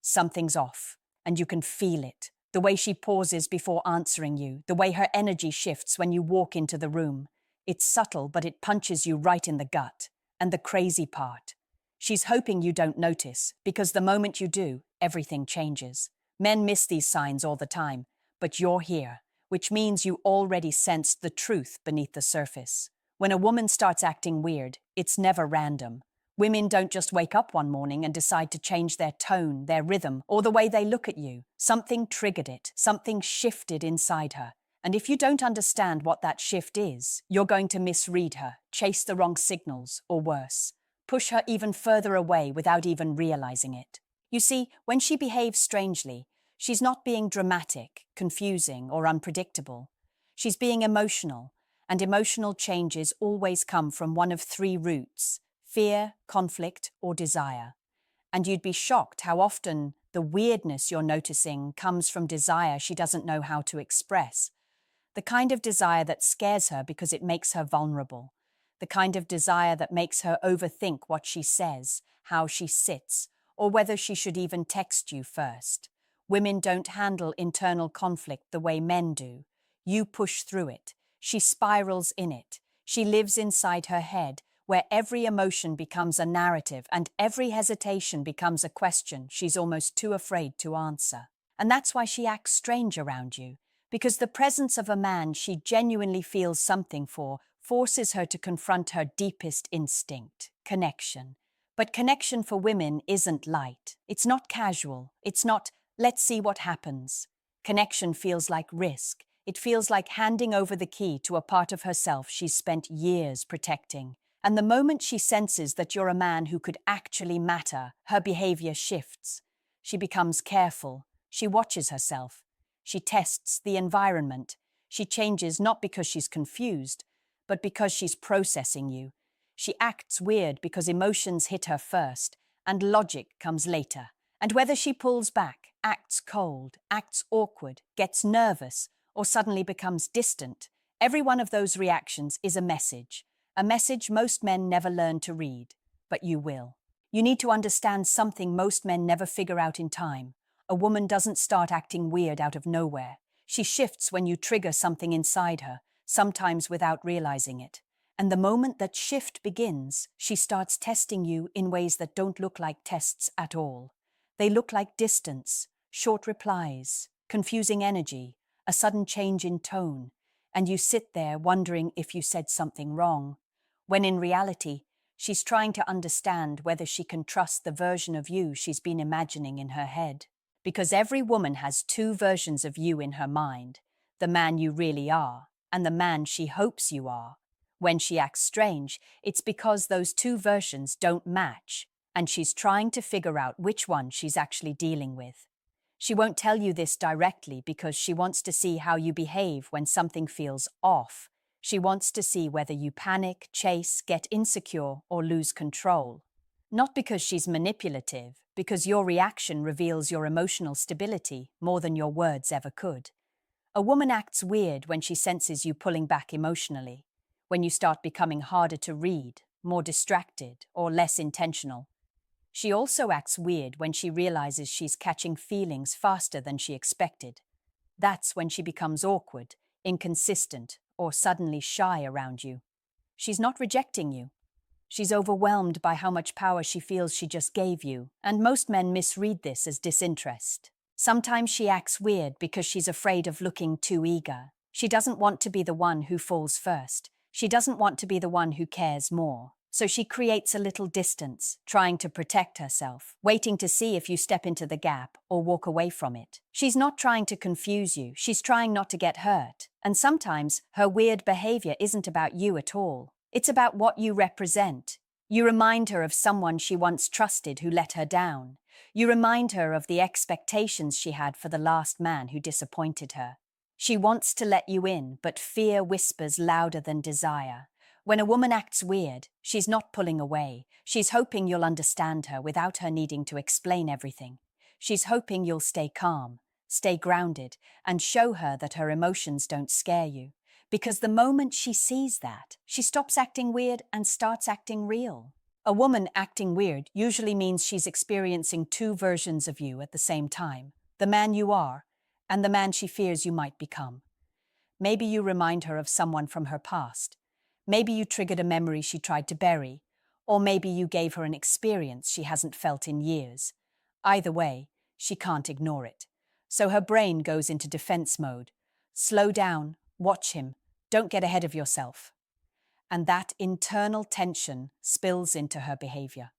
something's off, and you can feel it. The way she pauses before answering you, the way her energy shifts when you walk into the room. It's subtle, but it punches you right in the gut. And the crazy part, she's hoping you don't notice, because the moment you do, everything changes. Men miss these signs all the time, but you're here, which means you already sensed the truth beneath the surface. When a woman starts acting weird, it's never random. Women don't just wake up one morning and decide to change their tone, their rhythm, or the way they look at you. Something triggered it, something shifted inside her. And if you don't understand what that shift is, you're going to misread her, chase the wrong signals, or worse, push her even further away without even realizing it. You see, when she behaves strangely, she's not being dramatic, confusing, or unpredictable. She's being emotional, and emotional changes always come from one of three roots: fear, conflict, or desire. And you'd be shocked how often the weirdness you're noticing comes from desire she doesn't know how to express. The kind of desire that scares her because it makes her vulnerable. The kind of desire that makes her overthink what she says, how she sits, or whether she should even text you first. Women don't handle internal conflict the way men do. You push through it. She spirals in it. She lives inside her head, where every emotion becomes a narrative and every hesitation becomes a question she's almost too afraid to answer. And that's why she acts strange around you, because the presence of a man she genuinely feels something for forces her to confront her deepest instinct: connection. But connection for women isn't light. It's not casual. It's not, let's see what happens. Connection feels like risk. It feels like handing over the key to a part of herself she's spent years protecting. And the moment she senses that you're a man who could actually matter, her behavior shifts. She becomes careful. She watches herself. She tests the environment. She changes not because she's confused, but because she's processing you. She acts weird because emotions hit her first, and logic comes later. And whether she pulls back, acts cold, acts awkward, gets nervous, or suddenly becomes distant, every one of those reactions is a message most men never learn to read, but you will. You need to understand something most men never figure out in time. A woman doesn't start acting weird out of nowhere. She shifts when you trigger something inside her, sometimes without realizing it. And the moment that shift begins, she starts testing you in ways that don't look like tests at all. They look like distance, short replies, confusing energy, a sudden change in tone, and you sit there wondering if you said something wrong, when in reality, she's trying to understand whether she can trust the version of you she's been imagining in her head. Because every woman has two versions of you in her mind: the man you really are and the man she hopes you are. When she acts strange, it's because those two versions don't match, and she's trying to figure out which one she's actually dealing with. She won't tell you this directly because she wants to see how you behave when something feels off. She wants to see whether you panic, chase, get insecure, or lose control. Not because she's manipulative, because your reaction reveals your emotional stability more than your words ever could. A woman acts weird when she senses you pulling back emotionally, when you start becoming harder to read, more distracted, or less intentional. She also acts weird when she realizes she's catching feelings faster than she expected. That's when she becomes awkward, inconsistent, or suddenly shy around you. She's not rejecting you. She's overwhelmed by how much power she feels she just gave you, and most men misread this as disinterest. Sometimes she acts weird because she's afraid of looking too eager. She doesn't want to be the one who falls first. She doesn't want to be the one who cares more. So she creates a little distance, trying to protect herself, waiting to see if you step into the gap or walk away from it. She's not trying to confuse you, she's trying not to get hurt. And sometimes her weird behavior isn't about you at all. It's about what you represent. You remind her of someone she once trusted who let her down. You remind her of the expectations she had for the last man who disappointed her. She wants to let you in, but fear whispers louder than desire. When a woman acts weird, she's not pulling away. She's hoping you'll understand her without her needing to explain everything. She's hoping you'll stay calm, stay grounded, and show her that her emotions don't scare you. Because the moment she sees that, she stops acting weird and starts acting real. A woman acting weird usually means she's experiencing two versions of you at the same time, the man you are and the man she fears you might become. Maybe you remind her of someone from her past. Maybe you triggered a memory she tried to bury, or maybe you gave her an experience she hasn't felt in years. Either way, she can't ignore it. So her brain goes into defense mode. Slow down, watch him, don't get ahead of yourself. And that internal tension spills into her behavior.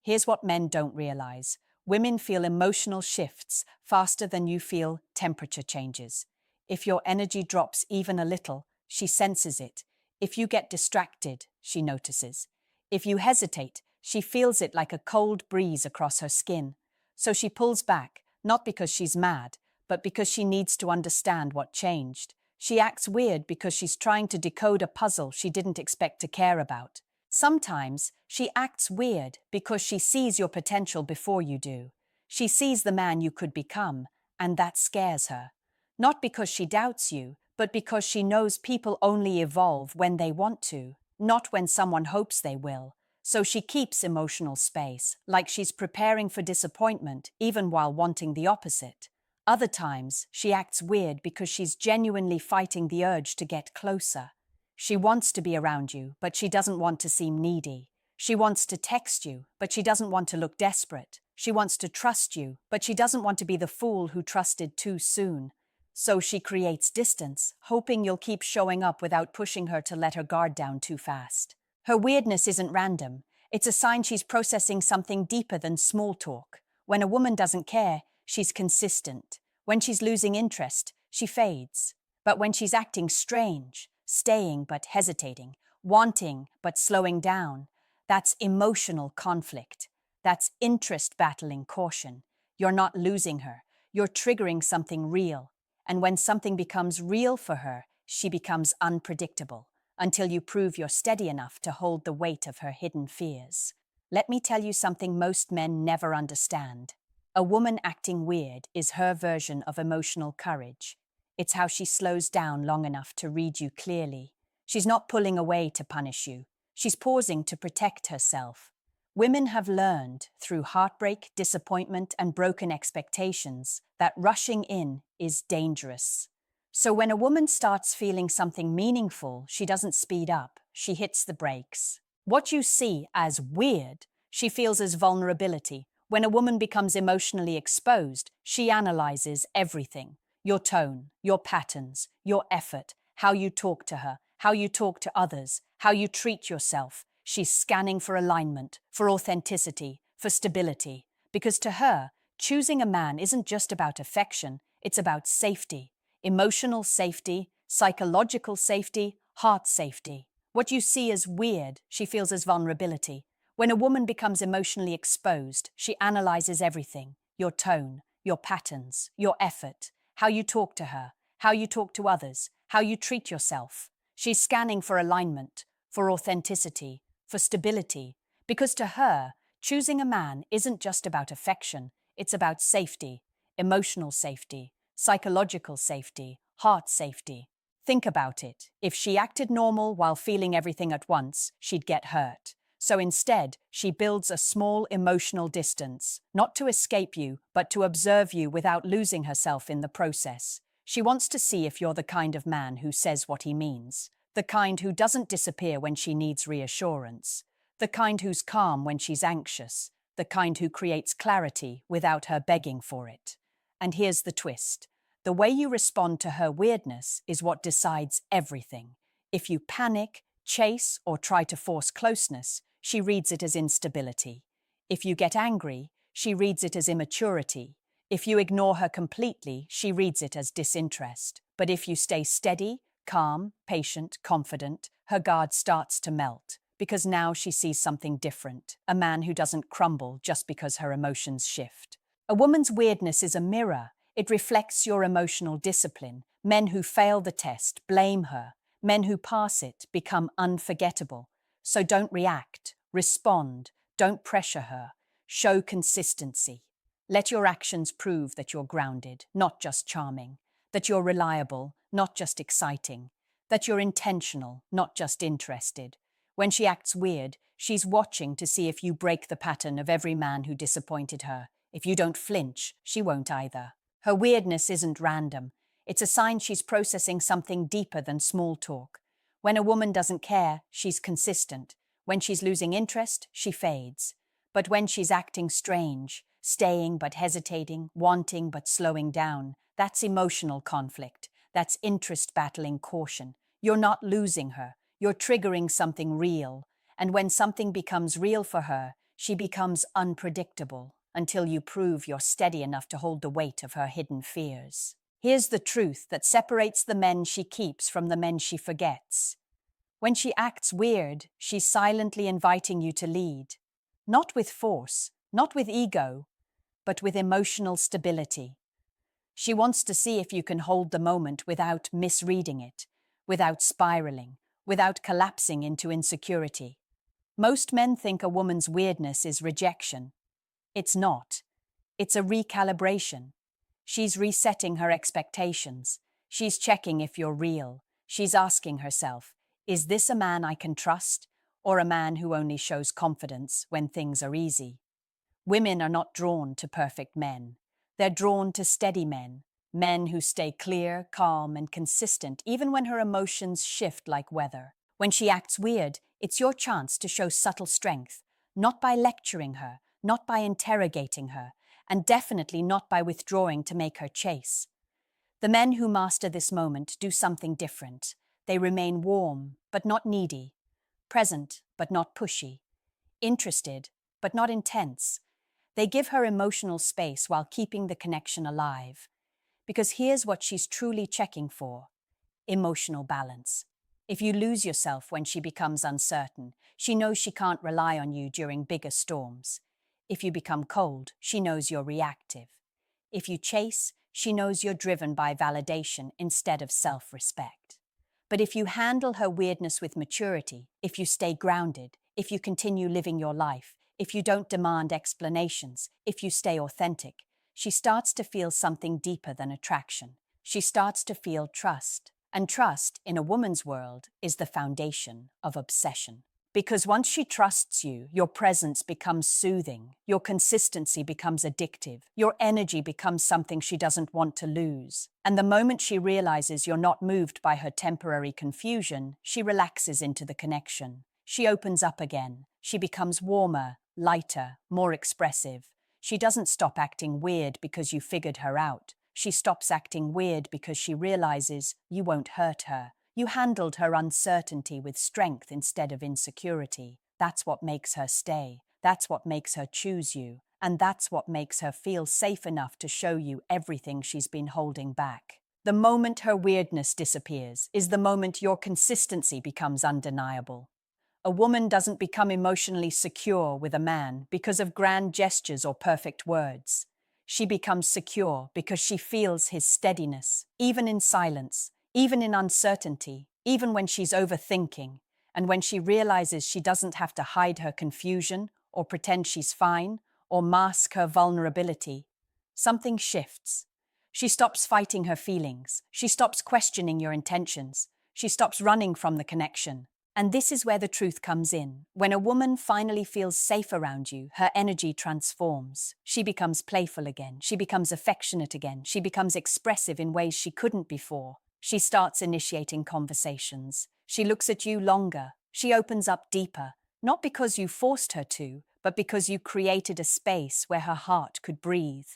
Here's what men don't realize. Women feel emotional shifts faster than you feel temperature changes. If your energy drops even a little, she senses it. If you get distracted, she notices. If you hesitate, she feels it like a cold breeze across her skin. So she pulls back, not because she's mad, but because she needs to understand what changed. She acts weird because she's trying to decode a puzzle she didn't expect to care about. Sometimes she acts weird because she sees your potential before you do. She sees the man you could become, and that scares her. Not because she doubts you, but because she knows people only evolve when they want to, not when someone hopes they will. So she keeps emotional space, like she's preparing for disappointment, even while wanting the opposite. Other times, she acts weird because she's genuinely fighting the urge to get closer. She wants to be around you, but she doesn't want to seem needy. She wants to text you, but she doesn't want to look desperate. She wants to trust you, but she doesn't want to be the fool who trusted too soon. So she creates distance, hoping you'll keep showing up without pushing her to let her guard down too fast. Her weirdness isn't random. It's a sign she's processing something deeper than small talk. When a woman doesn't care, she's consistent. When she's losing interest, she fades. But when she's acting strange, staying but hesitating, wanting but slowing down, that's emotional conflict. That's interest battling caution. You're not losing her. You're triggering something real. And when something becomes real for her, she becomes unpredictable, until you prove you're steady enough to hold the weight of her hidden fears. Let me tell you something most men never understand. A woman acting weird is her version of emotional courage. It's how she slows down long enough to read you clearly. She's not pulling away to punish you. She's pausing to protect herself. Women have learned, through heartbreak, disappointment, and broken expectations, that rushing in is dangerous. So when a woman starts feeling something meaningful, she doesn't speed up, she hits the brakes. What you see as weird, she feels as vulnerability. When a woman becomes emotionally exposed, she analyzes everything. Your tone, your patterns, your effort, how you talk to her, how you talk to others, how you treat yourself. She's scanning for alignment, for authenticity, for stability. Because to her, choosing a man isn't just about affection, it's about safety. Emotional safety, psychological safety, heart safety. What you see as weird, she feels as vulnerability. When a woman becomes emotionally exposed, she analyzes everything. Your tone, your patterns, your effort, how you talk to her, how you talk to others, how you treat yourself. She's scanning for alignment, for authenticity, for stability. Because to her, choosing a man isn't just about affection, it's about safety, emotional safety, psychological safety, heart safety. Think about it. If she acted normal while feeling everything at once, she'd get hurt. So instead, she builds a small emotional distance, not to escape you, but to observe you without losing herself in the process. She wants to see if you're the kind of man who says what he means, the kind who doesn't disappear when she needs reassurance, the kind who's calm when she's anxious, the kind who creates clarity without her begging for it. And here's the twist. The way you respond to her weirdness is what decides everything. If you panic, chase, or try to force closeness, she reads it as instability. If you get angry, she reads it as immaturity. If you ignore her completely, she reads it as disinterest. But if you stay steady, calm, patient, confident, her guard starts to melt. Because now she sees something different, a man who doesn't crumble just because her emotions shift. A woman's weirdness is a mirror. It reflects your emotional discipline. Men who fail the test blame her. Men who pass it become unforgettable. So don't react, respond, don't pressure her. Show consistency. Let your actions prove that you're grounded, not just charming. That you're reliable, not just exciting. That you're intentional, not just interested. When she acts weird, She's watching to see if you break the pattern of every man who disappointed her. If you don't flinch, she won't either. Her weirdness isn't random. It's a sign she's processing something deeper than small talk. When a woman doesn't care, she's consistent. When she's losing interest, she fades. But when she's acting strange, staying but hesitating, wanting but slowing down, that's emotional conflict. That's interest battling caution. You're not losing her. You're triggering something real. And when something becomes real for her, she becomes unpredictable until you prove you're steady enough to hold the weight of her hidden fears. Here's the truth that separates the men she keeps from the men she forgets. When she acts weird, she's silently inviting you to lead. Not with force, not with ego, but with emotional stability. She wants to see if you can hold the moment without misreading it, without spiraling, without collapsing into insecurity. Most men think a woman's weirdness is rejection. It's not. It's a recalibration. She's resetting her expectations. She's checking if you're real. She's asking herself, is this a man I can trust, or a man who only shows confidence when things are easy? Women are not drawn to perfect men. They're drawn to steady men, men who stay clear, calm, and consistent even when her emotions shift like weather. When she acts weird, it's your chance to show subtle strength, not by lecturing her, not by interrogating her, and definitely not by withdrawing to make her chase. The men who master this moment do something different. They remain warm, but not needy, present, but not pushy, interested, but not intense. They give her emotional space while keeping the connection alive. Because here's what she's truly checking for: emotional balance. If you lose yourself when she becomes uncertain, she knows she can't rely on you during bigger storms. If you become cold, she knows you're reactive. If you chase, she knows you're driven by validation instead of self-respect. But if you handle her weirdness with maturity, if you stay grounded, if you continue living your life, if you don't demand explanations, if you stay authentic, she starts to feel something deeper than attraction. She starts to feel trust. And trust, in a woman's world, is the foundation of obsession. Because once she trusts you, your presence becomes soothing, your consistency becomes addictive, your energy becomes something she doesn't want to lose. And the moment she realizes you're not moved by her temporary confusion, she relaxes into the connection. She opens up again. She becomes warmer, lighter, more expressive. She doesn't stop acting weird because you figured her out. She stops acting weird because she realizes you won't hurt her. You handled her uncertainty with strength instead of insecurity. That's what makes her stay. That's what makes her choose you. And that's what makes her feel safe enough to show you everything she's been holding back. The moment her weirdness disappears is the moment your consistency becomes undeniable. A woman doesn't become emotionally secure with a man because of grand gestures or perfect words. She becomes secure because she feels his steadiness, even in silence, even in uncertainty, even when she's overthinking, and when she realizes she doesn't have to hide her confusion or pretend she's fine or mask her vulnerability. Something shifts. She stops fighting her feelings. She stops questioning your intentions. She stops running from the connection. And this is where the truth comes in. When a woman finally feels safe around you, her energy transforms. She becomes playful again. She becomes affectionate again. She becomes expressive in ways she couldn't before. She starts initiating conversations. She looks at you longer. She opens up deeper, not because you forced her to, but because you created a space where her heart could breathe.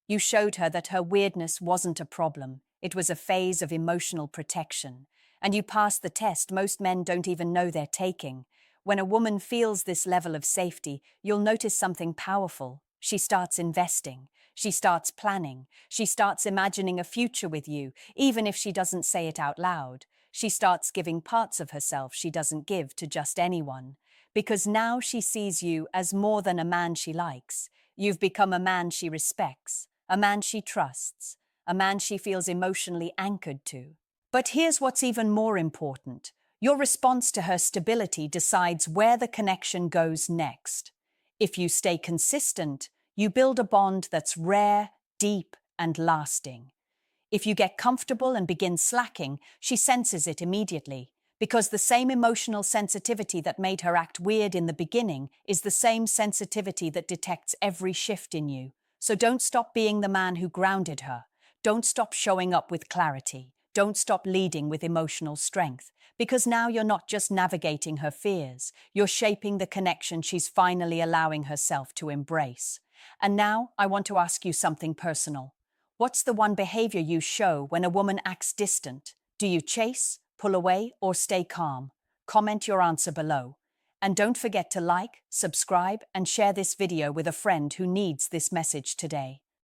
You showed her that her weirdness wasn't a problem. It was a phase of emotional protection. And you pass the test most men don't even know they're taking. When a woman feels this level of safety, you'll notice something powerful. She starts investing. She starts planning. She starts imagining a future with you, even if she doesn't say it out loud. She starts giving parts of herself she doesn't give to just anyone. Because now she sees you as more than a man she likes. You've become a man she respects, a man she trusts, a man she feels emotionally anchored to. But here's what's even more important. Your response to her stability decides where the connection goes next. If you stay consistent, you build a bond that's rare, deep, and lasting. If you get comfortable and begin slacking, she senses it immediately, Because the same emotional sensitivity that made her act weird in the beginning is the same sensitivity that detects every shift in you. So don't stop being the man who grounded her. Don't stop showing up with clarity. Don't stop leading with emotional strength. Because now you're not just navigating her fears, you're shaping the connection she's finally allowing herself to embrace. And now I want to ask you something personal. What's the one behavior you show when a woman acts distant? Do you chase, pull away, or stay calm? Comment your answer below. And don't forget to like, subscribe, and share this video with a friend who needs this message today.